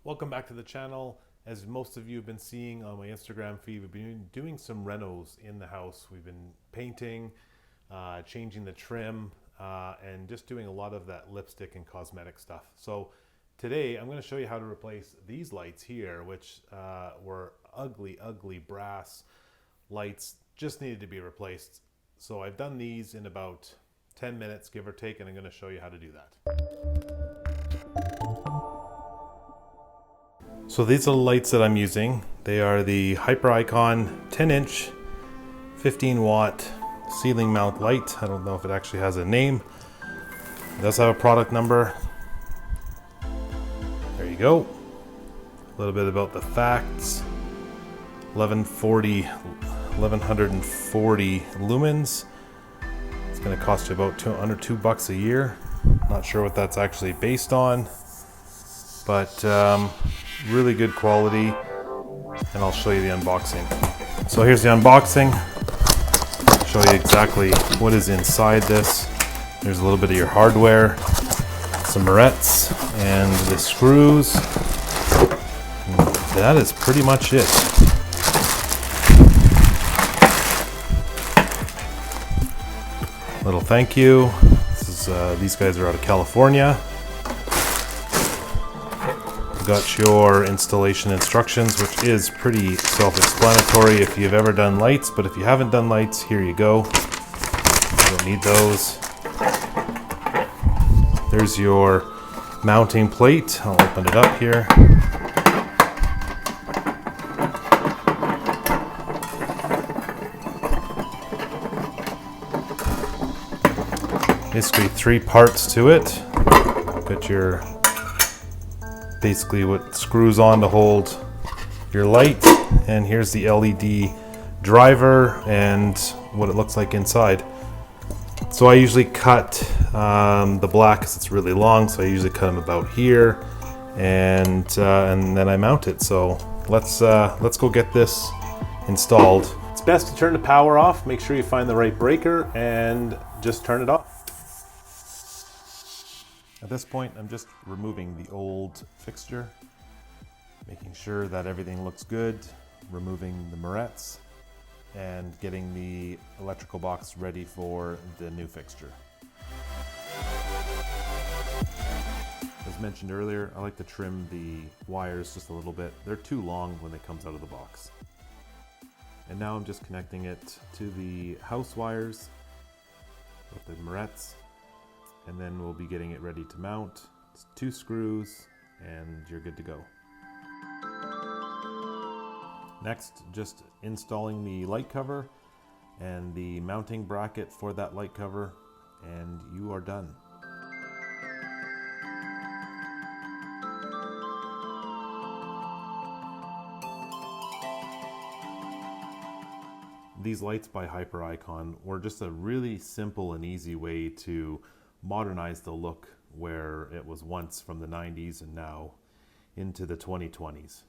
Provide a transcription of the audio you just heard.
Welcome back to the channel. As most of you have been seeing on my Instagram feed, we've been doing some renos in the house. We've been painting, changing the trim, and just doing a lot of that lipstick and cosmetic stuff. So today I'm going to show you how to replace these lights here, which were ugly brass lights, just needed to be replaced. So I've done these in about 10 minutes, give or take, and I'm going to show you how to do that. So these are the lights that I'm using. They are the Hyperikon 10-inch, 15-watt ceiling mount light. I don't know if it actually has a name. It does have a product number. There you go. A little bit about the facts. 1140 lumens. It's going to cost you about under $2 a year. Not sure what that's actually based on, but really good quality, and I'll show you the unboxing. So here's the unboxing. Show you exactly what is inside this. There's a little bit of your hardware, some barrettes, and the screws. And that is pretty much it. Little thank you. This is these guys are out of California. Got your installation instructions, which is pretty self-explanatory if you've ever done lights, but if you haven't done lights, here you go. You don't need those. There's your mounting plate. I'll open it up here. Basically 3 parts to it. Got your basically what screws on to hold your light, and here's the LED driver and what it looks like inside. So I usually cut the black because it's really long, so I usually cut them about here, and then I mount it. So let's go get this installed. It's best to turn the power off. Make sure you find the right breaker and just turn it off. At this point, I'm just removing the old fixture, making sure that everything looks good, removing the barrettes, and getting the electrical box ready for the new fixture. As mentioned earlier, I like to trim the wires just a little bit. They're too long when it comes out of the box. And now I'm just connecting it to the house wires with the barrettes. And then we'll be getting it ready to mount. It's 2 screws and you're good to go. Next, just installing the light cover and the mounting bracket for that light cover, and you are done. These lights by Hyperikon were just a really simple and easy way to modernize the look where it was once from the 90s and now into the 2020s.